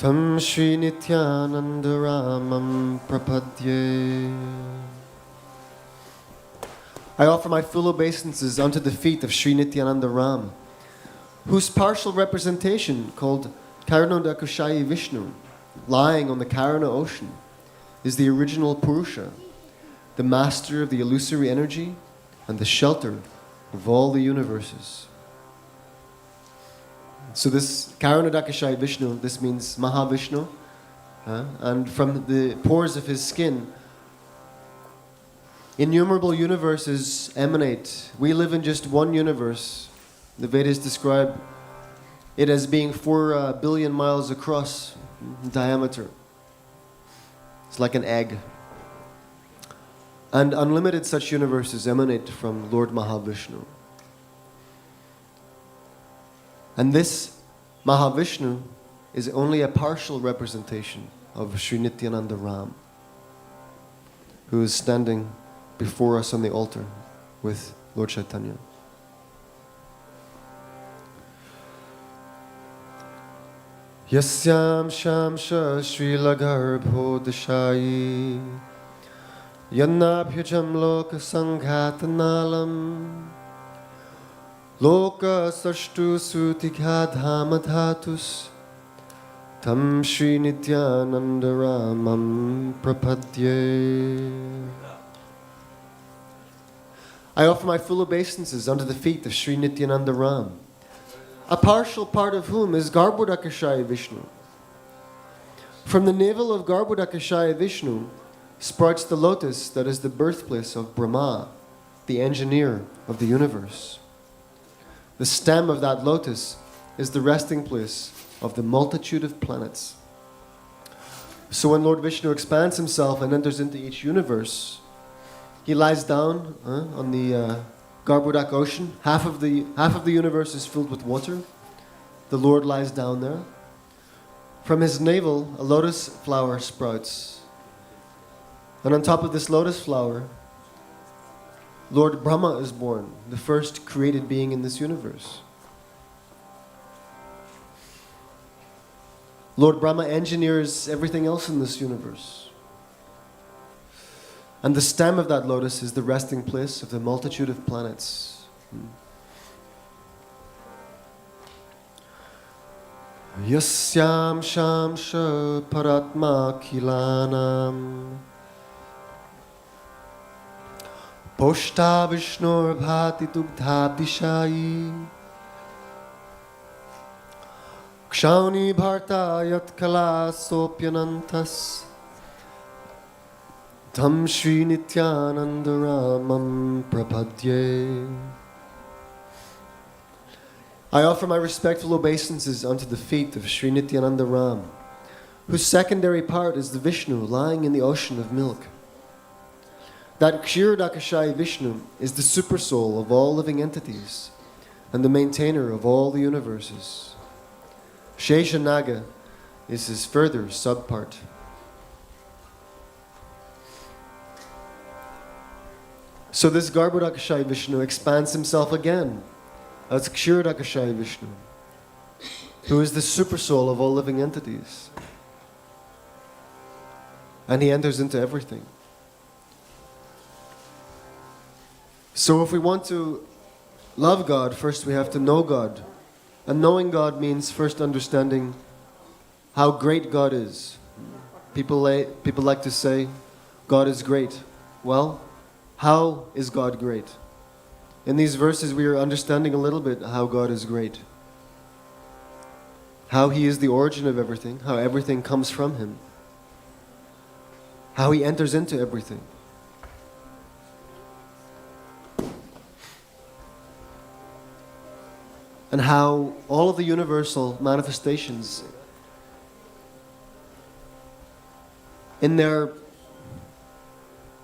Tam Shri Nityananda Ramam Prapadye. I offer my full obeisances unto the feet of Sri Nityananda Ram, whose partial representation, called Karunodakushayi Vishnu, lying on the Karuna ocean, is the original Purusha, the master of the illusory energy and the shelter of all the universes. So this Karunodakushayi Vishnu, this means Mahavishnu, and from the pores of his skin, innumerable universes emanate. We live in just one universe. The Vedas describe it as being 4 billion miles across in diameter. It's like an egg. And unlimited such universes emanate from Lord Mahavishnu. And this Mahavishnu is only a partial representation of Sri Nityananda Ram, who is standing before us on the altar with Lord Chaitanya. Yasyam Shamsha Sri Lagarbho Dashayi Yannabhyajam Loka Sanghatanalam Loka Sashtu Sutikha Dhamadhatus Tam Shri Nityananda Ramam Prapadye. I offer my full obeisances unto the feet of Sri Nityananda Ram, a partial part of whom is Garbhodakashayi Vishnu. From the navel of Garbhodakashayi Vishnu sprouts the lotus that is the birthplace of Brahma, the engineer of the universe. The stem of that lotus is the resting place of the multitude of planets. So when Lord Vishnu expands himself and enters into each universe, he lies down on the Garbhodak ocean. Half of the universe is filled with water. The Lord lies down there. From his navel, a lotus flower sprouts. And on top of this lotus flower, Lord Brahma is born, the first created being in this universe. Lord Brahma engineers everything else in this universe. And the stem of that lotus is the resting place of the multitude of planets. Yasyam Shamsha Paratma Kilanam Poshta Vishnur Bhati Tugdha Dishayi Kshauni Bharta Yatkala Sopyanantas Tam Shri Nityananda Ramam Prapadye. I offer my respectful obeisances unto the feet of Sri Nityananda Ram, whose secondary part is the Vishnu lying in the ocean of milk. That Kshirodakashayi Vishnu is the supersoul of all living entities and the maintainer of all the universes. Sheshanaga is his further subpart. So this Garbhodakashayi Vishnu expands himself again as Kshirodakashayi Vishnu, who is the supersoul of all living entities. And he enters into everything. So if we want to love God, first we have to know God. And knowing God means first understanding how great God is. People like to say, God is great. Well, how is God great? In these verses we are understanding a little bit how God is great. How He is the origin of everything, how everything comes from Him. How He enters into everything. And how all of the universal manifestations in their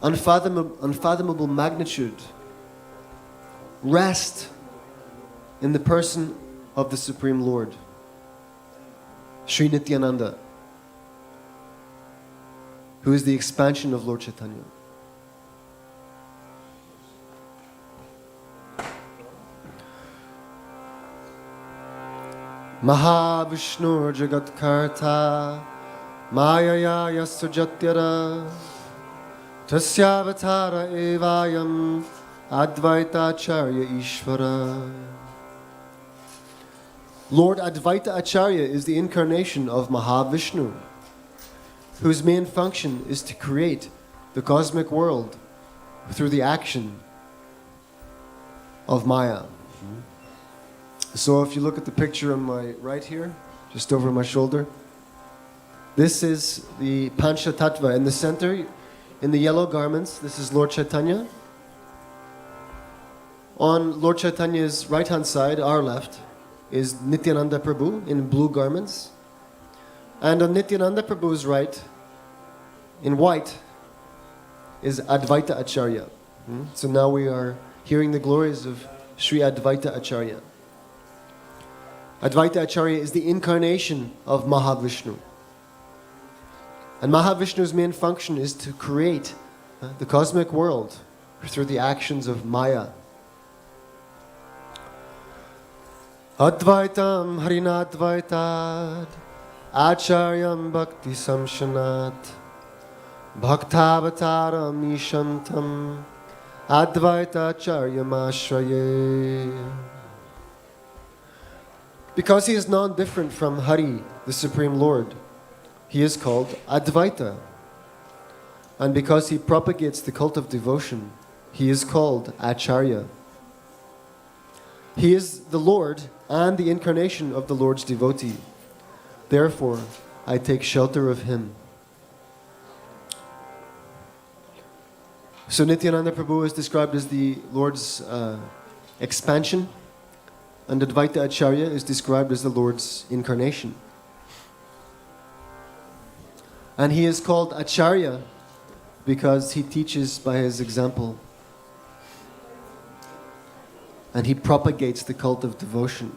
unfathomable magnitude rest in the person of the Supreme Lord, Sri Nityananda, who is the expansion of Lord Chaitanya. Mahavishnu Jagatkarta Mayaya Yasajatyara Tasyavatara Evayam Advaita Acharya Ishvara. Lord Advaita Acharya is the incarnation of Mahavishnu, whose main function is to create the cosmic world through the action of Maya. So if you look at the picture on my right here, just over my shoulder, this is the Pancha Tattva. In the center, in the yellow garments, this is Lord Chaitanya. On Lord Chaitanya's right-hand side, our left, is Nityananda Prabhu in blue garments. And on Nityananda Prabhu's right, in white, is Advaita Acharya. So now we are hearing the glories of Sri Advaita Acharya. Advaita Acharya is the incarnation of Mahavishnu. And Mahavishnu's main function is to create the cosmic world through the actions of Maya. Advaitam Harinadvaitad Acharyam Bhakti Samshanat Bhaktavataram Ishantam Advaita Acharyam Ashraye. Because he is non-different from Hari, the Supreme Lord, he is called Advaita. And because he propagates the cult of devotion, he is called Acharya. He is the Lord and the incarnation of the Lord's devotee. Therefore, I take shelter of him. So Nityananda Prabhu is described as the Lord's expansion, and Advaita Acharya is described as the Lord's incarnation. And he is called Acharya because he teaches by his example. And he propagates the cult of devotion.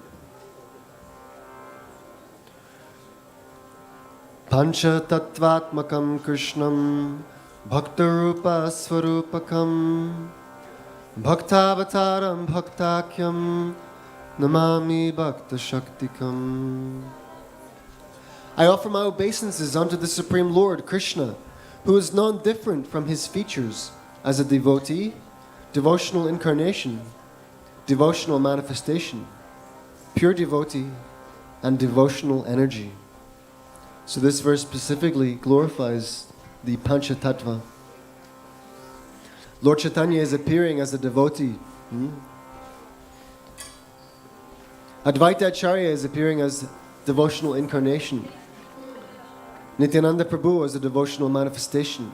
Pancha Tattvatmakam Krishnam Bhaktarupa Swarupakam Bhaktavataram Bhaktakyam Namami Bhakta Shaktikam. I offer my obeisances unto the Supreme Lord, Krishna, who is non-different from his features as a devotee, devotional incarnation, devotional manifestation, pure devotee, and devotional energy. So this verse specifically glorifies the Pancha Tattva. Lord Chaitanya is appearing as a devotee. Advaita Acharya is appearing as devotional incarnation. Nityananda Prabhu as a devotional manifestation.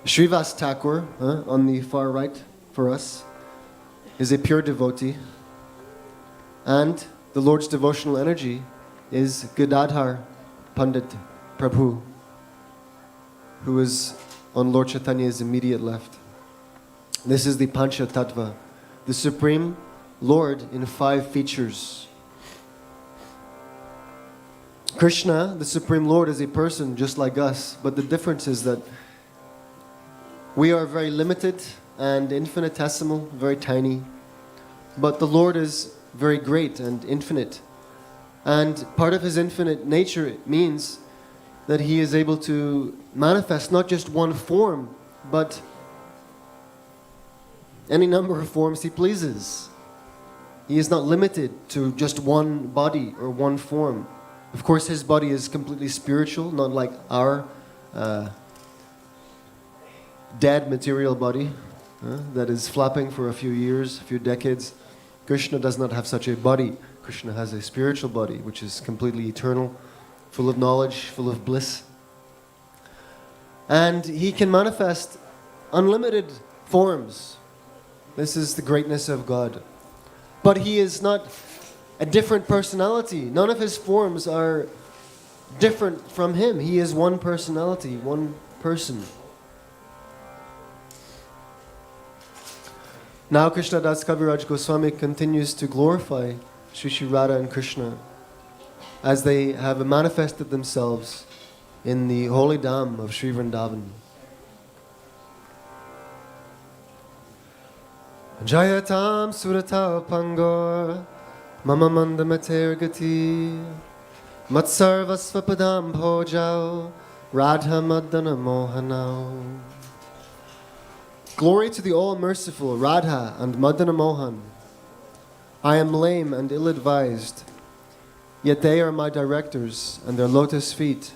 Srivas Thakur, on the far right for us, is a pure devotee. And the Lord's devotional energy is Gadadhar Pandit Prabhu, who is on Lord Chaitanya's immediate left. This is the Pancha Tattva, the Supreme Lord in 5 features. Krishna, the Supreme Lord, is a person just like us, but the difference is that we are very limited and infinitesimal, very tiny, but the Lord is very great and infinite. And part of his infinite nature means that he is able to manifest not just one form, but any number of forms he pleases. He is not limited to just one body or one form. Of course, his body is completely spiritual, not like our dead material body that is flapping for a few years, a few decades. Krishna does not have such a body. Krishna has a spiritual body, which is completely eternal, full of knowledge, full of bliss. And he can manifest unlimited forms. This is the greatness of God. But he is not a different personality. None of his forms are different from him. He is one personality, one person. Now Krishna Das Kaviraj Goswami continues to glorify Sri Sri Radha and Krishna as they have manifested themselves in the holy dham of Sri Vrindavan. Jayatam Surata Pangor Mama mandamater gati Matsarva svapadam bhojao Radha madana mohanao. Glory to the all-merciful Radha and Madana Mohan. I am lame and ill-advised, yet they are my directors, and their lotus feet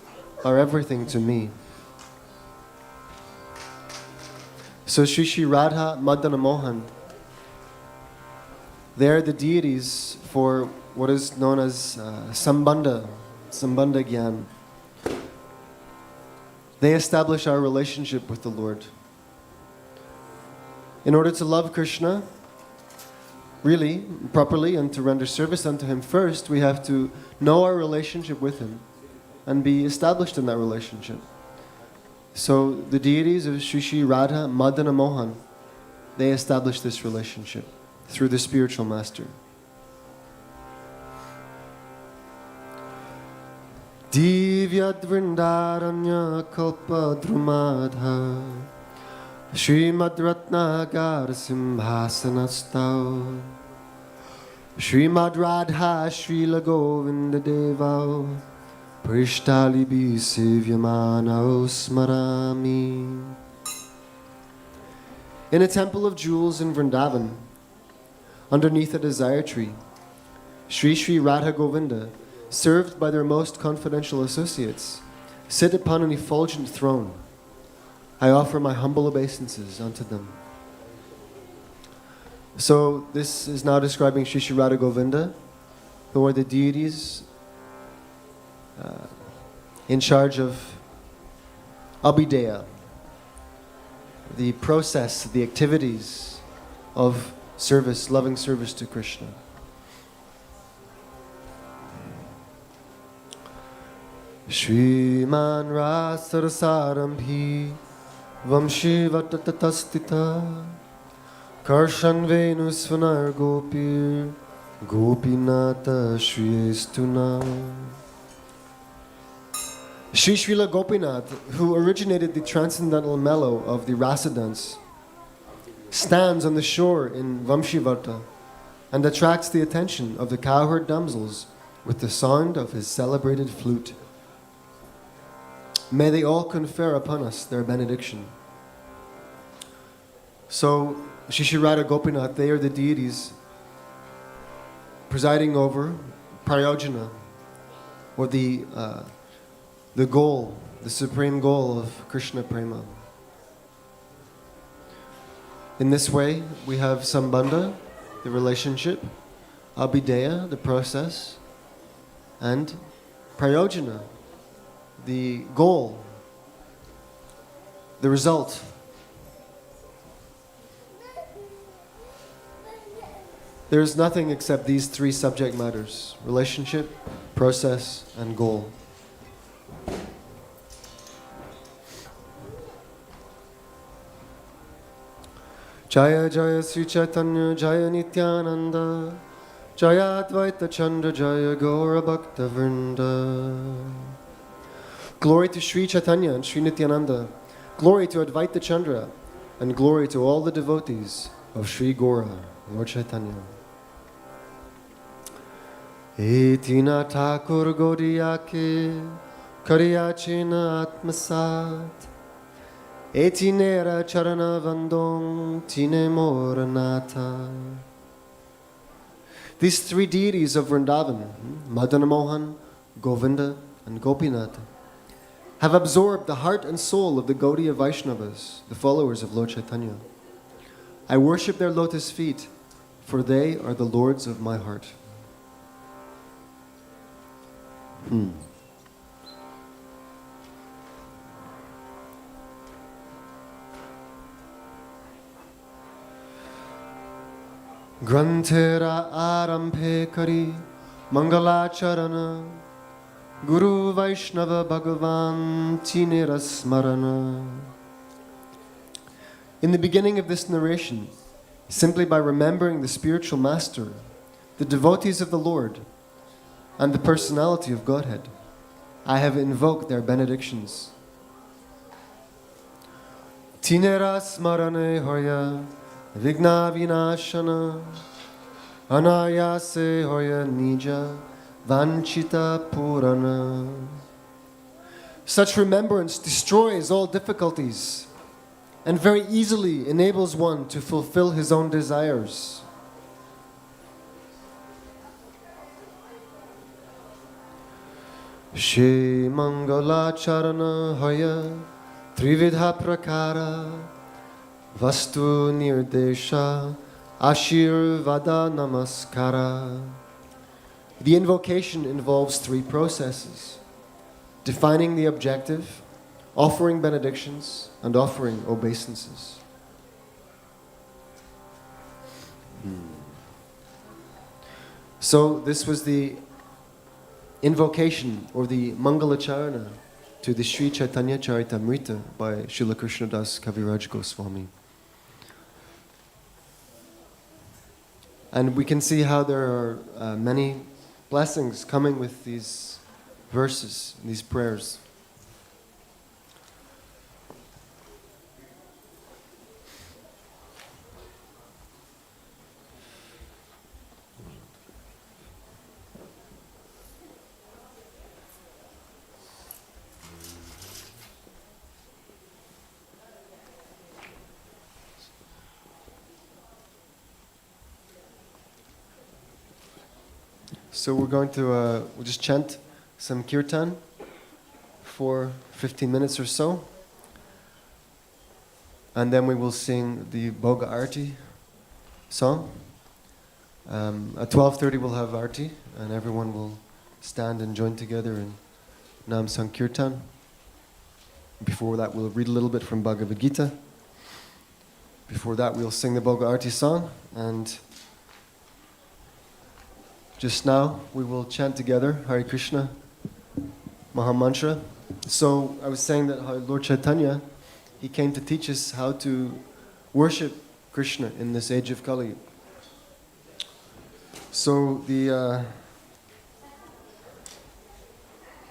are everything to me. So Shri Radha Madana Mohan, they are the deities for what is known as Sambandha Gyan. They establish our relationship with the Lord. In order to love Krishna, really, properly, and to render service unto Him first, we have to know our relationship with Him and be established in that relationship. So the deities of Shri Radha Madana Mohan, they establish this relationship through the spiritual master. Divyad Vrindaranya Kalpa Drumadha Srimad Ratnagar Simhasanastau Srimad Radha Srila Govinda Devao Prishtali Sevyamano Smarami. In a temple of jewels in Vrindavan, underneath a desire tree, Sri Radha Govinda, served by their most confidential associates, sit upon an effulgent throne. I offer my humble obeisances unto them. So this is now describing Shri Radha Govinda, who are the deities in charge of Abhideya, the process, the activities of service, loving service to Krishna. Shriman Rasarasarambhi Vamshivatatastita Karshan Venusvanar Gopir Gopinata Shriyestuna. Sri Srila Gopinath, who originated the transcendental mellow of the rasa dance, stands on the shore in Vamshivata and attracts the attention of the cowherd damsels with the sound of his celebrated flute. May they all confer upon us their benediction. So, Shri Radha Gopinath, they are the deities presiding over Prayojana, or the goal, the supreme goal of Krishna Prema. In this way, we have Sambandha, the relationship, Abhideya, the process, and Prayojana, the goal, the result. There is nothing except these three subject matters: relationship, process, and goal. Jaya Jaya Sri Chaitanya Jaya Nityananda Jaya Advaita Chandra Jaya Gaura Bhakta Vrinda. Glory to Sri Chaitanya and Sri Nityananda. Glory to Advaita Chandra, and glory to all the devotees of Sri Gaura, Lord Chaitanya. Etina Thakur Godiyake Kariyachena Atmasat Etinera Charana Vandong Tine Moranata. These three deities of Vrindavan, Madana Mohan, Govinda, and Gopinath, have absorbed the heart and soul of the Gaudiya Vaishnavas, the followers of Lord Chaitanya. I worship their lotus feet, for they are the lords of my heart. Grantera Arambhe Kari Mangalacharana Guru Vaishnava Bhagavan Tinera Smarana. In the beginning of this narration, simply by remembering the spiritual master, the devotees of the Lord, and the personality of Godhead, I have invoked their benedictions. Tinera Smarane Hoya Vigna Vinashana Anayase hoya nija vanchita purana. Such remembrance destroys all difficulties and very easily enables one to fulfill his own desires. Shri Mangala Charana Hoya Trividha Prakara Vastu Nirdesha Ashirvada Namaskara. The invocation involves three processes: defining the objective, offering benedictions, and offering obeisances. So this was the invocation or the Mangalacharana to the Sri Chaitanya Charitamrita by Srila Krishnadas Kaviraj Goswami. And we can see how there are many blessings coming with these verses, these prayers. So we're going to we'll just chant some kirtan for 15 minutes or so. And then we will sing the Bhoga Arti song. At 12:30 we'll have Arti, and everyone will stand and join together in Nam Sankirtan. Before that we'll read a little bit from Bhagavad Gita. Before that we'll sing the Bhoga Arti song, and just now we will chant together Hare Krishna Mahamantra. So I was saying that Lord Chaitanya, he came to teach us how to worship Krishna in this age of Kali. So the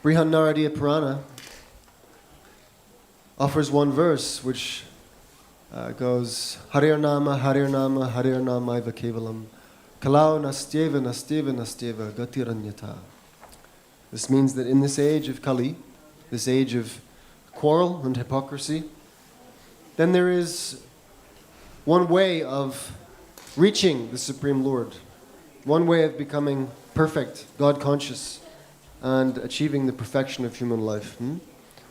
Brihanaradiya Purana offers one verse which goes Harir Nama, Harir Nama, Harir Nama Iva Kevalam Kalau Nastyeva, Nastyeva, Nastyeva Gatiranyata. This means that in this age of Kali, this age of quarrel and hypocrisy, then there is one way of reaching the Supreme Lord, one way of becoming perfect, God-conscious, and achieving the perfection of human life. And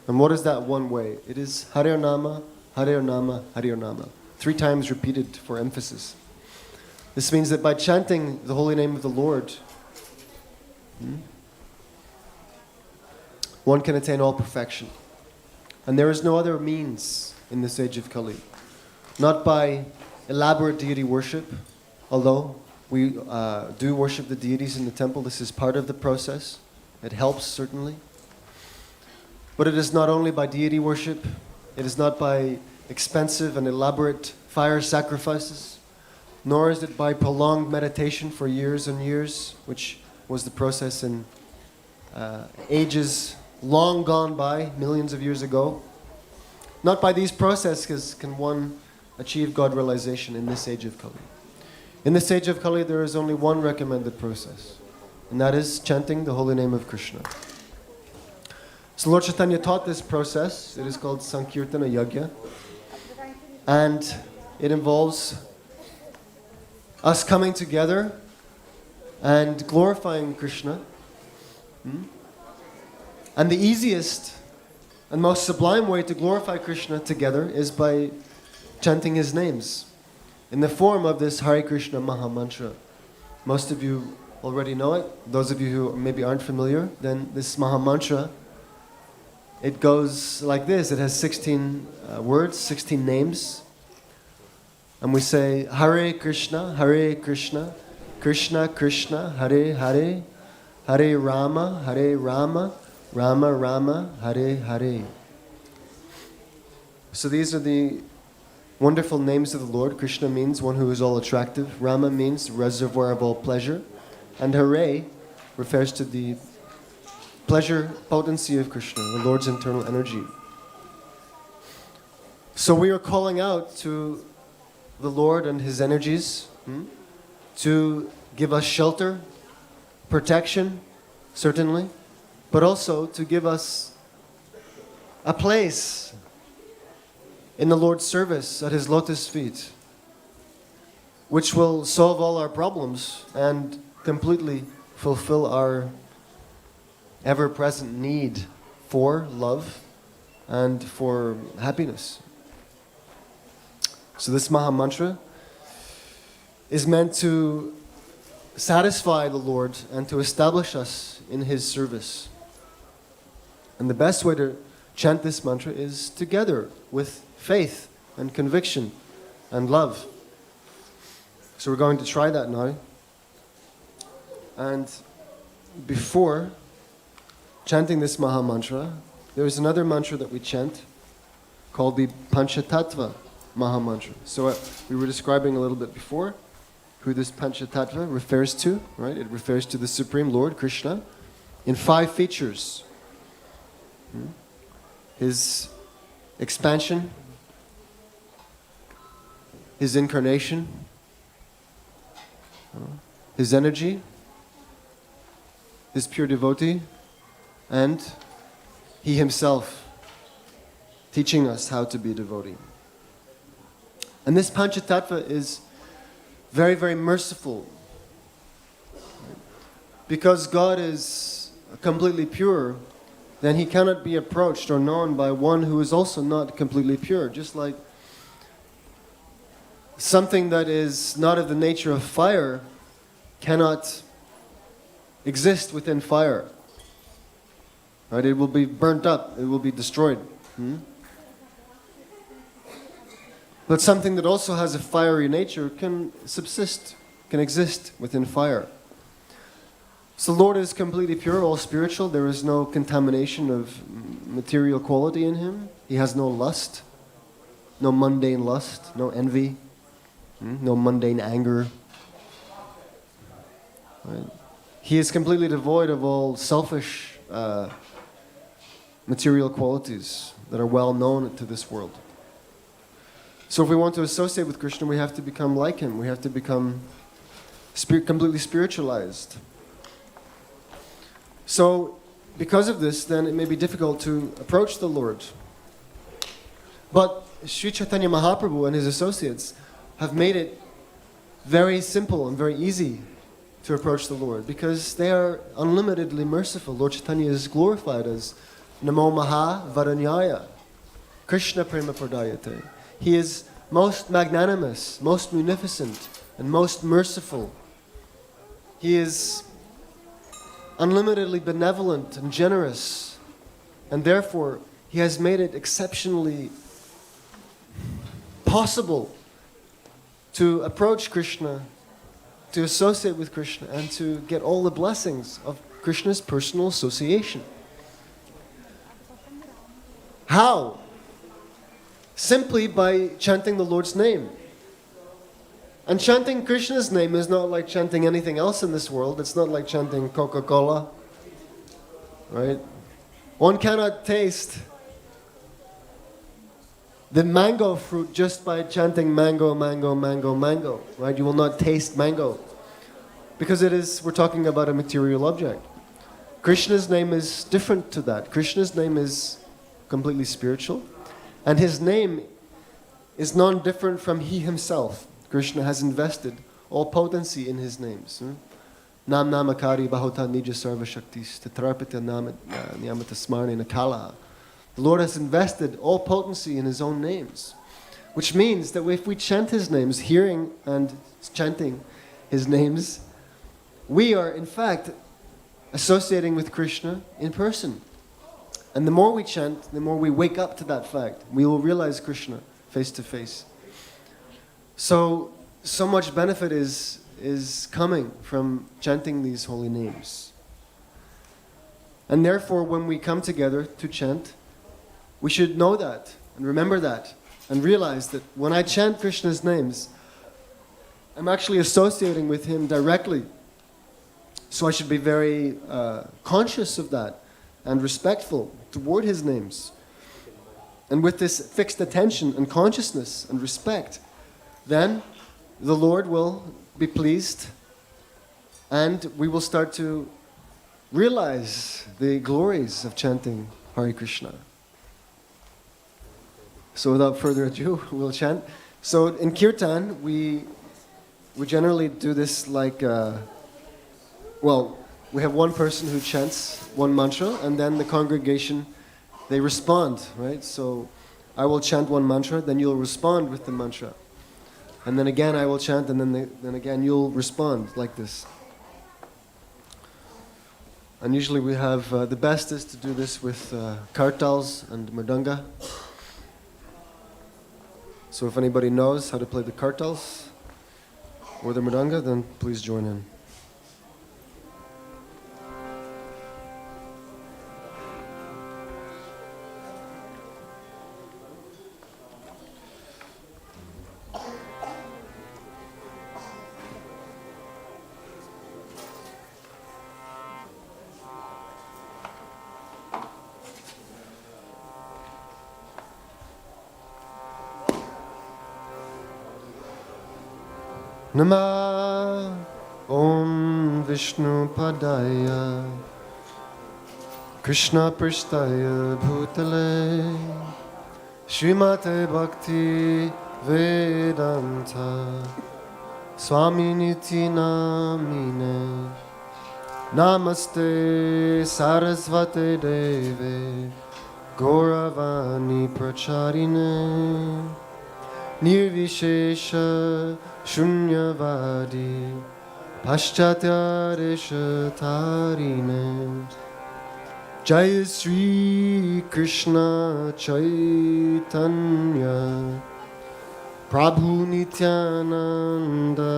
what is that one way? It is Harir Nama, Harir Nama, Harir Nama. 3 times repeated for emphasis. This means that by chanting the holy name of the Lord, one can attain all perfection. And there is no other means in this age of Kali. Not by elaborate deity worship, although we do worship the deities in the temple. This is part of the process. It helps, certainly. But it is not only by deity worship. It is not by expensive and elaborate fire sacrifices. Nor is it by prolonged meditation for years and years, which was the process in ages long gone by, millions of years ago. Not by these processes can one achieve God realization in this age of Kali. In this age of Kali, there is only one recommended process, and that is chanting the holy name of Krishna. So Lord Chaitanya taught this process. It is called Sankirtana Yagya, and it involves us coming together and glorifying Krishna. And the easiest and most sublime way to glorify Krishna together is by chanting his names in the form of this Hare Krishna Mahamantra. Most of you already know it. Those of you who maybe aren't familiar, then this Mahamantra, it goes like this. It has 16 words, 16 names. And we say, Hare Krishna, Krishna Krishna, Hare Hare, Hare Rama, Rama Rama, Hare Hare. So these are the wonderful names of the Lord. Krishna means one who is all attractive. Rama means reservoir of all pleasure. And Hare refers to the pleasure potency of Krishna, the Lord's internal energy. So we are calling out to the Lord and his energies to give us shelter, protection, certainly, but also to give us a place in the Lord's service at His lotus feet, which will solve all our problems and completely fulfill our ever-present need for love and for happiness. So this Maha Mantra is meant to satisfy the Lord and to establish us in His service. And the best way to chant this mantra is together with faith and conviction and love. So we're going to try that now. And before chanting this Maha Mantra, there is another mantra that we chant called the Panchatattva Maha Mantra. So we were describing a little bit before who this Panchatattva refers to, right? It refers to the Supreme Lord, Krishna, in 5 features. His expansion, His incarnation, His energy, His pure devotee, and He Himself teaching us how to be a devotee. And this Panchatattva is very, very merciful. Because God is completely pure, then He cannot be approached or known by one who is also not completely pure. Just like something that is not of the nature of fire cannot exist within fire. Right? It will be burnt up. It will be destroyed. But something that also has a fiery nature can subsist, can exist within fire. So the Lord is completely pure, all spiritual. There is no contamination of material quality in Him. He has no lust, no mundane lust, no envy, no mundane anger. Right? He is completely devoid of all selfish material qualities that are well known to this world. So if we want to associate with Krishna, we have to become like Him. We have to become completely spiritualized. So because of this, then it may be difficult to approach the Lord. But Sri Chaitanya Mahaprabhu and his associates have made it very simple and very easy to approach the Lord, because they are unlimitedly merciful. Lord Chaitanya is glorified as Namo Maha Varanyaya, Krishna Prema Pradayate. He is most magnanimous, most munificent, and most merciful. He is unlimitedly benevolent and generous, and therefore He has made it exceptionally possible to approach Krishna, to associate with Krishna, and to get all the blessings of Krishna's personal association. How? Simply by chanting the Lord's name. And chanting Krishna's name is not like chanting anything else in this world. It's not like chanting Coca-Cola, right? One cannot taste the mango fruit just by chanting mango, mango, mango, mango, right? You will not taste mango, because we're talking about a material object. Krishna's name is different to that. Krishna's name is completely spiritual, and His name is non-different from He Himself. Krishna has invested all potency in His names. Nam namakari bahota nija sarva shaktis tatrapita niyamata smarni nakala. The Lord has invested all potency in His own names, which means that if we chant His names, hearing and chanting His names, we are in fact associating with Krishna in person. And the more we chant, the more we wake up to that fact. We will realize Krishna face to face. So much benefit is coming from chanting these holy names. And therefore, when we come together to chant, we should know that and remember that and realize that when I chant Krishna's names, I'm actually associating with Him directly. So I should be very conscious of that and respectful toward His names. And with this fixed attention and consciousness and respect, then the Lord will be pleased And we will start to realize the glories of chanting Hare Krishna. So without further ado, we'll chant. So in Kirtan, we generally do this like, we have one person who chants one mantra, and then the congregation, they respond, right? So I will chant one mantra, then you'll respond with the mantra. And then again I will chant, and then again you'll respond like this. And usually we have, the best is to do this with kartals and mridanga. So if anybody knows how to play the kartals or the mridanga, then please join in. Nama Om Vishnu Padaya Krishna Prasthaya Bhutale Srimate Bhakti Vedanta Swami Niti Namine Namaste Sarasvate Deve Gauravani Pracharine Nirvishesha Shunyavadi Paschatyaresha Tarine Jaya Sri Krishna Chaitanya Prabhu Nityananda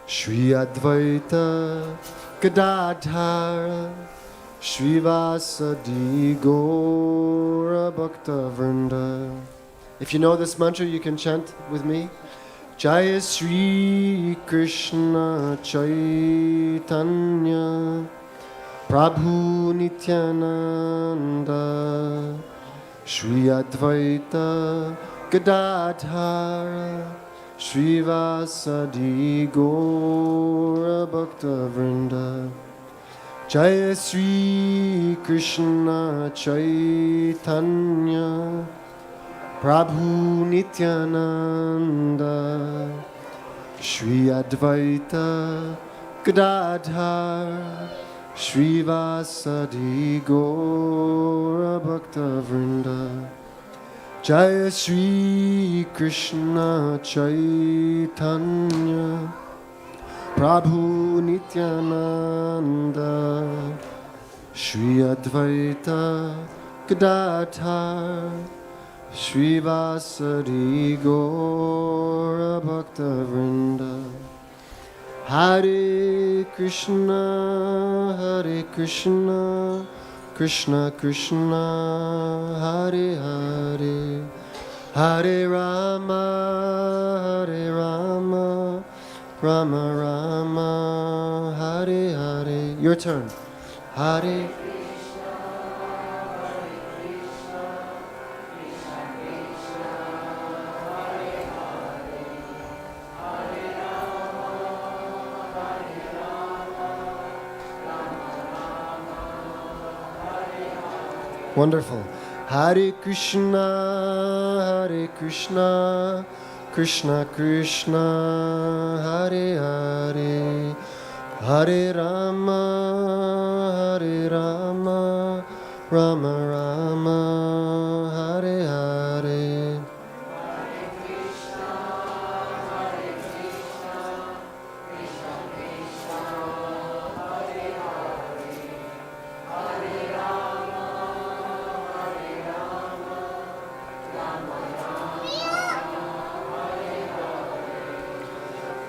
Shri Advaita Gadadhara Srivasadi Gaura Bhakta Vrinda. If you know this mantra, you can chant with me. Jaya Sri Krishna Chaitanya Prabhu Nityananda Shri Advaita Gadadhara Srivasadi Gaura Bhakta Vrinda. Jaya Sri Krishna Chaitanya Prabhu Nityananda Shri Advaita Gadadhara Srivasadi Gaura Bhakta Vrinda. Jaya Sri Krishna Chaitanya Prabhu Nityananda Shri Advaita Gadadhara Srivasadi Gaura Bhakta Vrinda. Hare Krishna, Hare Krishna, Krishna Krishna, Hare Hare, Hare Rama, Hare Rama, Rama Rama, Hare Hare. Your turn. Hare Wonderful. Hare Krishna, Hare Krishna, Krishna Krishna, Hare Hare, Hare Rama, Hare Rama, Rama Rama, Hare Hare.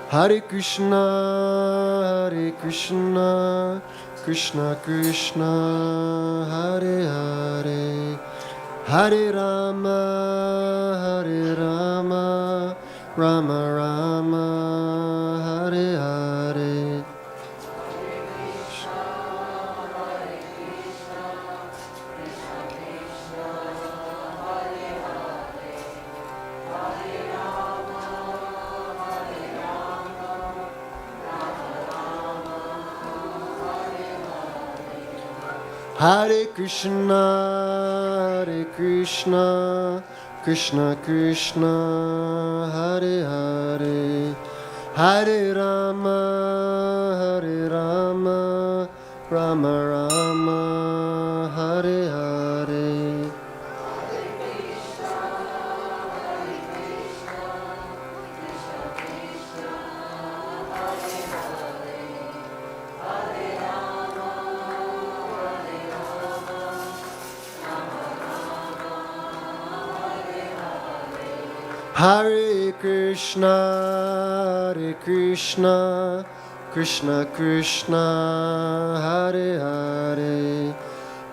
Hare Krishna, Hare Krishna, Krishna Krishna, Hare Hare, Hare Rama, Hare Rama, Rama Rama, Hare Hare. Hare Krishna, Hare Krishna, Krishna Krishna, Hare Hare, Hare Rama, Hare Rama, Rama Rama, Hare Hare. Hare Krishna, Hare Krishna, Krishna Krishna, Hare Hare,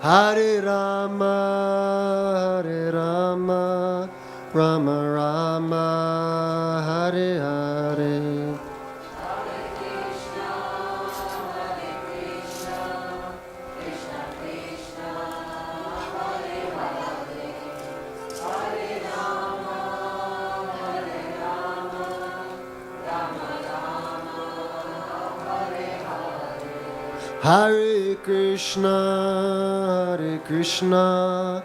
Hare Rama, Hare Rama, Rama Rama, Hare Hare. Hare Krishna, Hare Krishna,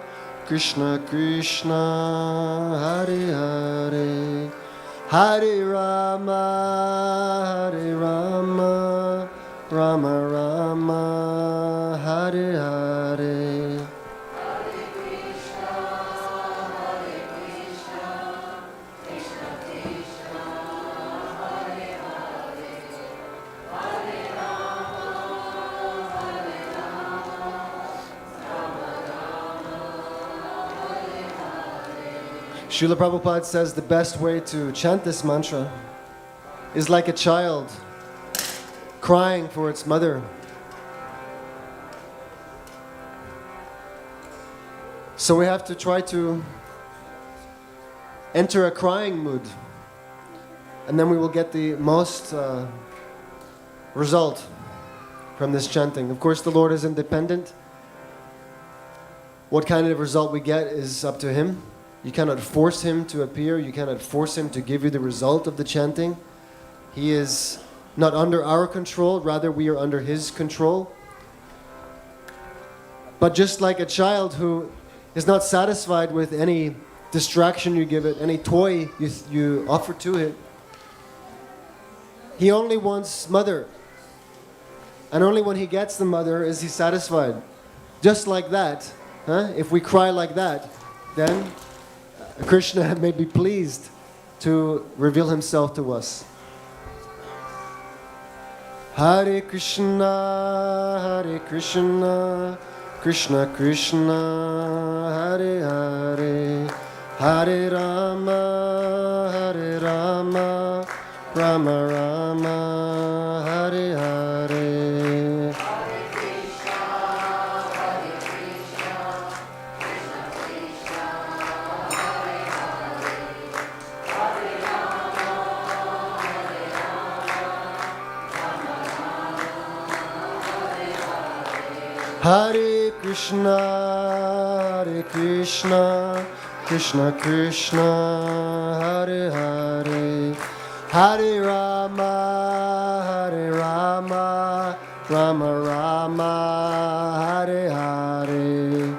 Krishna Krishna, Hare Hare, Hare Rama, Hare Rama, Rama Rama, Hare Hare. Srila Prabhupada says the best way to chant this mantra is like a child crying for its mother. So we have to try to enter a crying mood, and then we will get the most result from this chanting. Of course, the Lord is independent. What kind of result we get is up to Him. You cannot force Him to appear. You cannot force Him to give you the result of the chanting. He is not under our control, rather we are under His control. But just like a child who is not satisfied with any distraction you give it, any toy you offer to it, he only wants mother. And only when he gets the mother is he satisfied. Just like that, if we cry like that, then Krishna may be pleased to reveal Himself to us. Hare Krishna, Hare Krishna, Krishna Krishna, Hare Hare, Hare Rama, Hare Rama, Rama Rama, Hare Hare. Hare Krishna, Hare Krishna, Krishna Krishna, Hare Hare, Hare Rama, Hare Rama, Rama Rama, Hare Hare.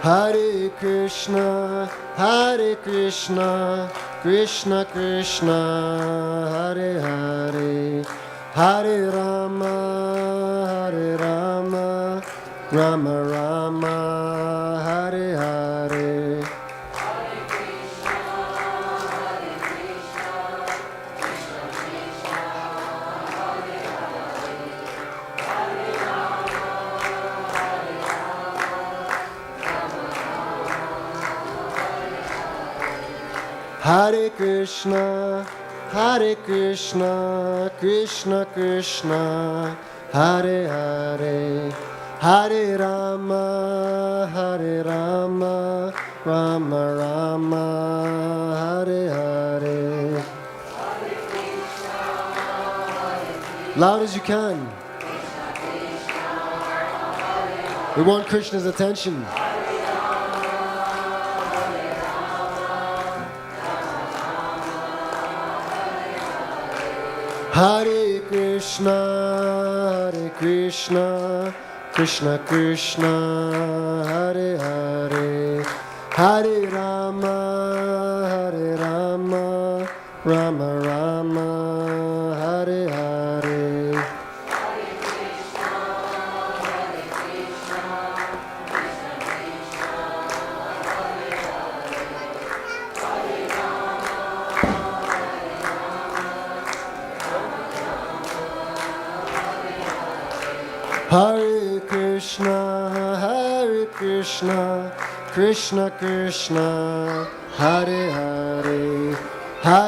Hare Krishna, Hare Krishna, Krishna Krishna, Hare Hare, Hare Rama, Hare Rama, Rama Rama, Hare Hare. Hare Krishna, Hare Krishna, Krishna Krishna, Hare Hare, Hare Rama, Hare Rama, Rama Rama, Hare Hare. Loud as you can. We want Krishna's attention. Hare Krishna, Krishna Krishna, Hare Hare, Hare Rama, Rama Rama, Hare Hare. Hare Krishna, Krishna Krishna, Hare Hare, Hare